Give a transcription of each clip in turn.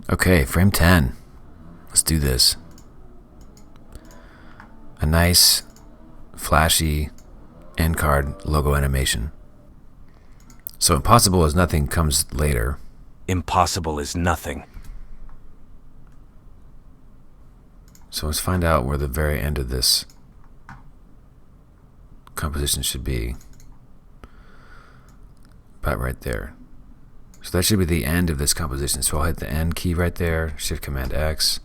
Okay, frame 10. Let's do this. A nice, flashy end card logo animation. So impossible is nothing comes later. Impossible is nothing. So let's find out where the very end of this composition should be. About right there. So that should be the end of this composition. So I'll hit the end key right there, Shift Command X.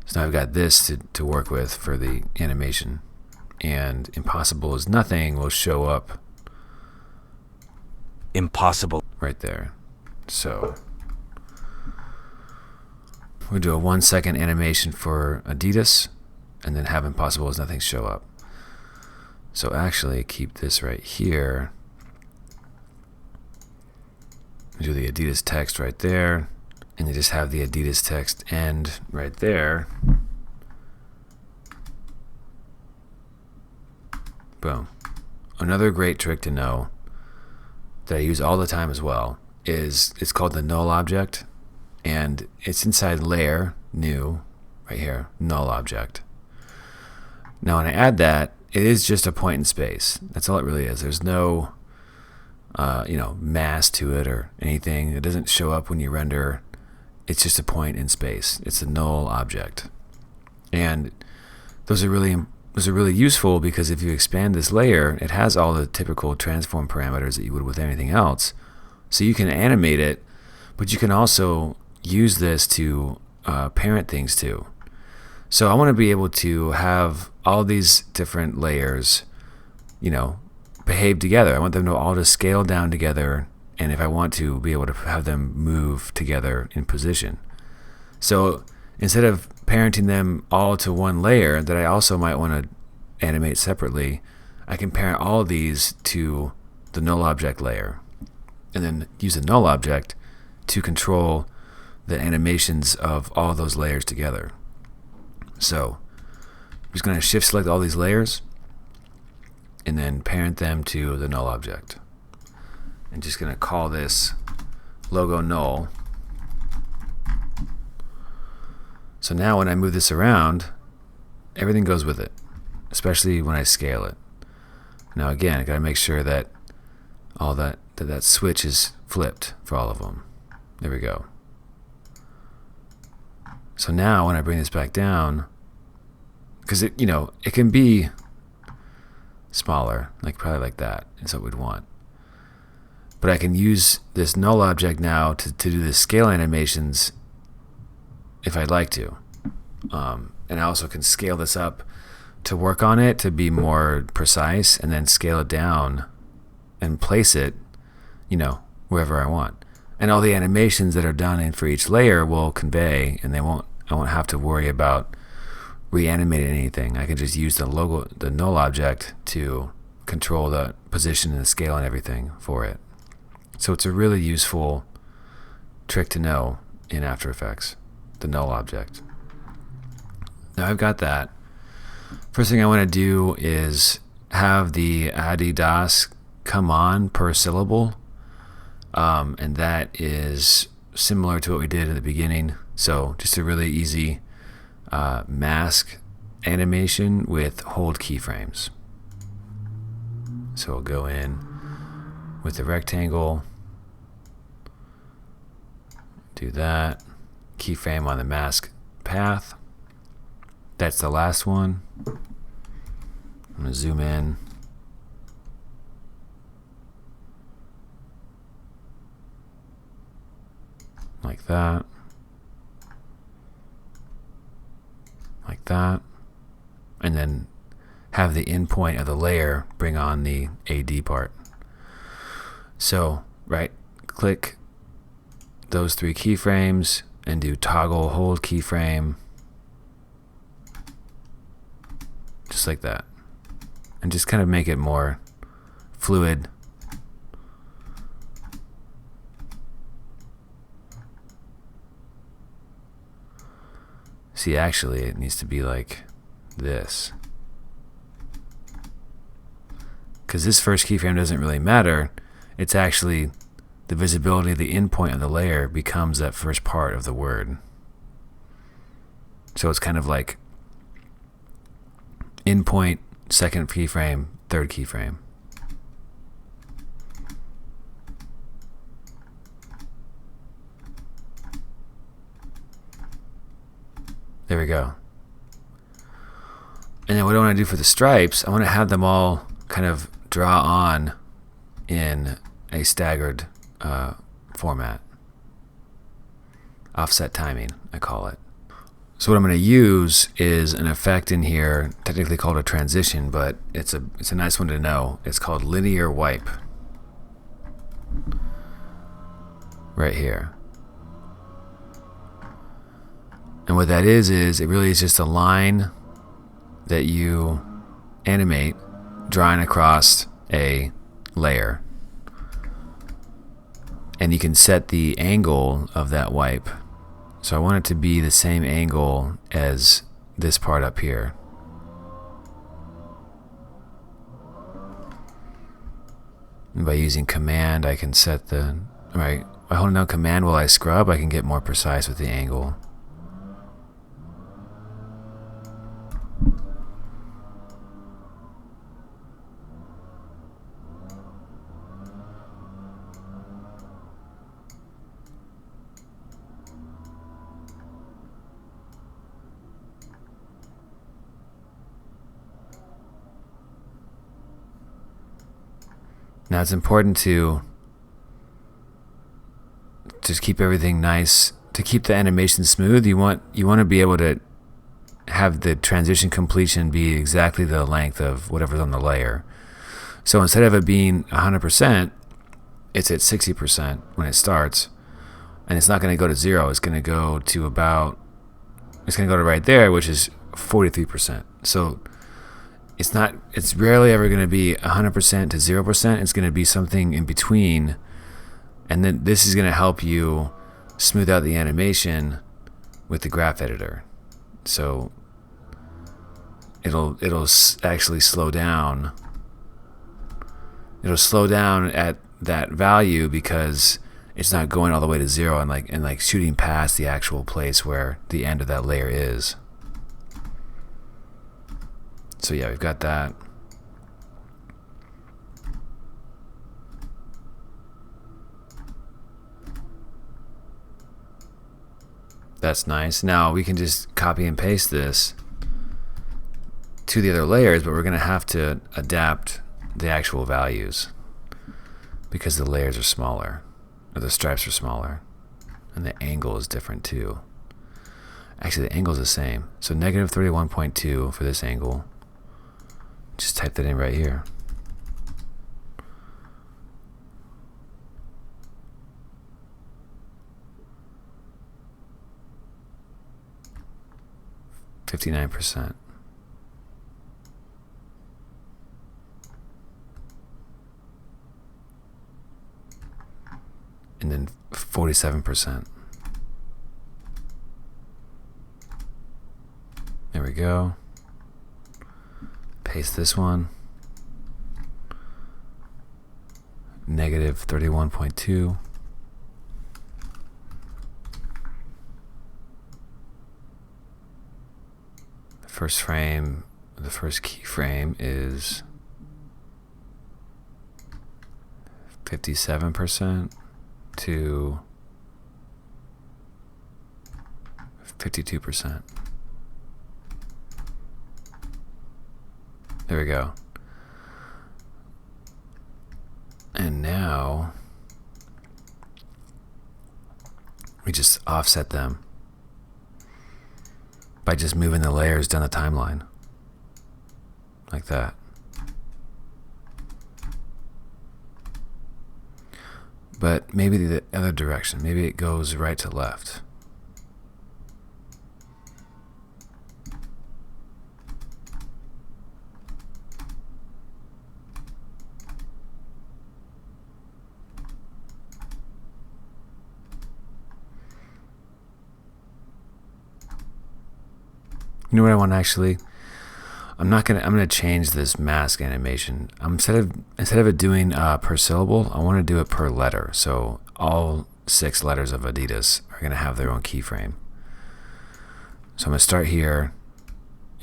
So now I've got this to work with for the animation. And impossible is nothing will show up Impossible. right there. So we'll do a 1 second animation for Adidas and then have impossible is nothing show up. So actually keep this right here. Do the Adidas text right there, and you just have the Adidas text end right there. Boom. Another great trick to know that I use all the time as well is it's called the null object, and it's inside layer, new, right here, null object. Now when I add that, it is just a point in space. That's all it really is. There's no mass to it or anything. It doesn't show up when you render. It's just a point in space. It's a null object. And those are really useful because if you expand this layer, it has all the typical transform parameters that you would with anything else. So you can animate it, but you can also use this to parent things too. So I want to be able to have all these different layers, behave together. I want them to all just scale down together, and if I want to, be able to have them move together in position. So instead of parenting them all to one layer that I also might want to animate separately, I can parent all of these to the null object layer and then use the null object to control the animations of all those layers together. So I'm just going to shift select all these layers and then parent them to the null object. I'm just going to call this logo null. So now when I move this around, everything goes with it, especially when I scale it. Now again, I got to make sure that all that switch is flipped for all of them. There we go. So now when I bring this back down, because it can be smaller, probably like that is what we'd want. But I can use this null object now to do the scale animations if I'd like to. And I also can scale this up to work on it to be more precise, and then scale it down and place it, wherever I want. And all the animations that are done in for each layer will convey, and I won't have to worry about reanimating anything. I can just use the null object to control the position and the scale and everything for it. So it's a really useful trick to know in After Effects, the null object. Now I've got that. First thing I want to do is have the Adidas come on per syllable, and that is similar to what we did at the beginning. So just a really easy mask animation with hold keyframes. So we'll go in with the rectangle, do that, keyframe on the mask path. That's the last one. I'm going to zoom in. Like that. Like that. And then have the endpoint of the layer bring on the AD part. So, right click those three keyframes and do toggle hold keyframe. Just like that. And just kind of make it more fluid. See, actually, it needs to be like this. Because this first keyframe doesn't really matter. It's actually the visibility of the endpoint of the layer becomes that first part of the word. So it's kind of like endpoint, second keyframe, third keyframe. There we go. And then what I want to do for the stripes, I want to have them all kind of draw on in a staggered format. Offset timing, I call it. So what I'm going to use is an effect in here, technically called a transition, but it's a nice one to know. It's called linear wipe. Right here. And what that is it really is just a line that you animate drawing across a layer. And you can set the angle of that wipe. So I want it to be the same angle as this part up here. And by using command, I can set the, right, by holding down command while I scrub, I can get more precise with the angle. Now it's important to just keep everything nice, to keep the animation smooth. You want to be able to have the transition completion be exactly the length of whatever's on the layer. So instead of it being 100%, it's at 60% when it starts, and it's not going to go to 0. It's going to go to about, it's going to go to right there, which is 43%. So it's rarely ever going to be 100% to 0%. It's going to be something in between. And then this is going to help you smooth out the animation with the graph editor. So it'll actually slow down. It'll slow down at that value because it's not going all the way to 0 and like shooting past the actual place where the end of that layer is. So yeah, we've got that. That's nice. Now we can just copy and paste this to the other layers, but we're going to have to adapt the actual values because the layers are smaller, or the stripes are smaller, and the angle is different too. Actually, the angle is the same. So negative 31.2 for this angle. Just type that in right here. %. And then 47%. There we go. Paste this one. Negative 31.2. The first frame, the first keyframe is 57% to 52%. There we go. And now we just offset them by just moving the layers down the timeline like that. But maybe the other direction. Maybe it goes right to left. You know what I want actually? I'm gonna change this mask animation. Instead of it doing per syllable, I want to do it per letter. So all 6 letters of Adidas are gonna have their own keyframe. So I'm gonna start here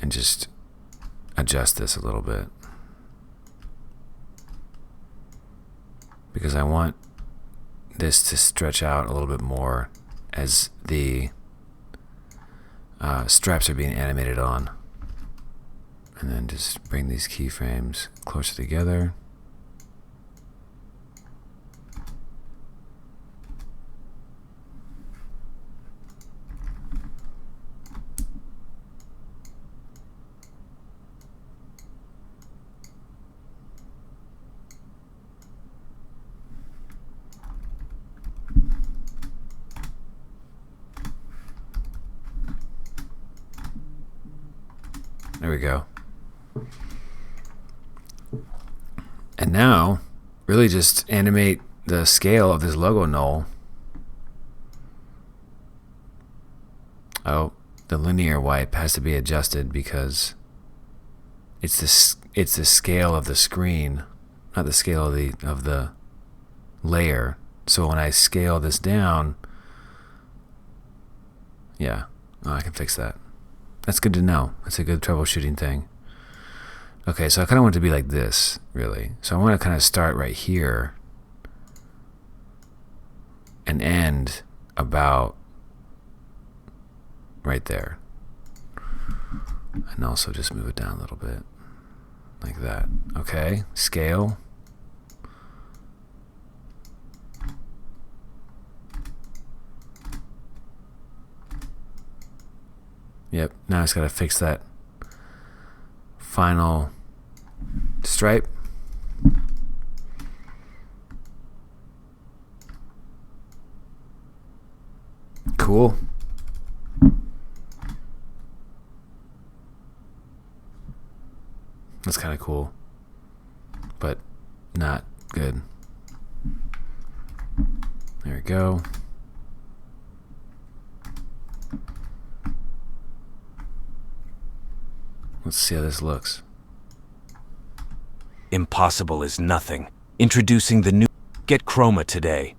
and just adjust this a little bit, because I want this to stretch out a little bit more as the straps are being animated on. And then just bring these keyframes closer together. There we go. And now, really just animate the scale of this logo null. Oh, the linear wipe has to be adjusted because it's the scale of the screen, not the scale of the layer. So when I scale this down, yeah, I can fix that. That's good to know. That's a good troubleshooting thing. Okay, so I kind of want it to be like this, really. So I want to kind of start right here and end about right there. And also just move it down a little bit, like that. Okay, scale. Yep, now I just gotta fix that final stripe. Cool. That's kind of cool, but not good. There we go. Let's see how this looks. Impossible is nothing. Introducing the new... Get Chroma today.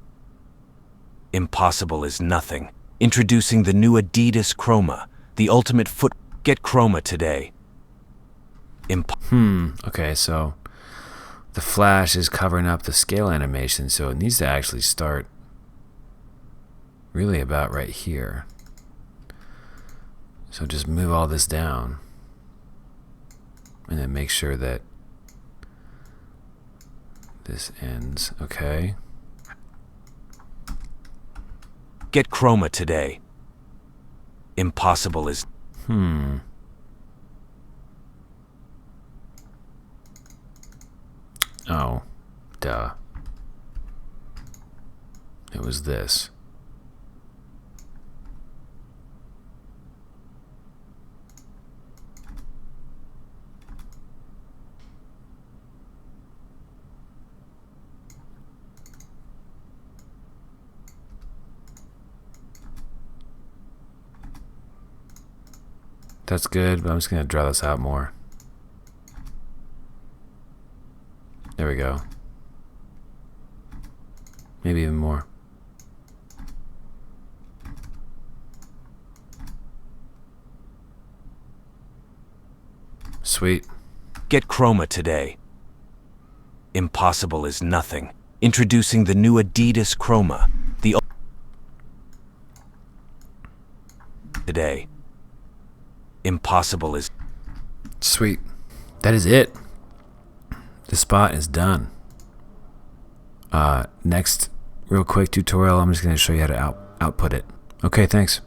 Impossible is nothing. Introducing the new Adidas Chroma, the ultimate foot... Get Chroma today. Okay, so the flash is covering up the scale animation, so it needs to actually start really about right here. So just move all this down and then make sure that this ends. Okay. Get Chroma today. Impossible is... Oh, duh. It was this. That's good, but I'm just going to draw this out more. There we go. Maybe even more. Sweet. Get Chroma today. Impossible is nothing. Introducing the new Adidas Chroma, the... Today. Impossible is... Sweet. That is it. The spot is done. Next real quick tutorial, I'm just going to show you how to output it. Okay, thanks.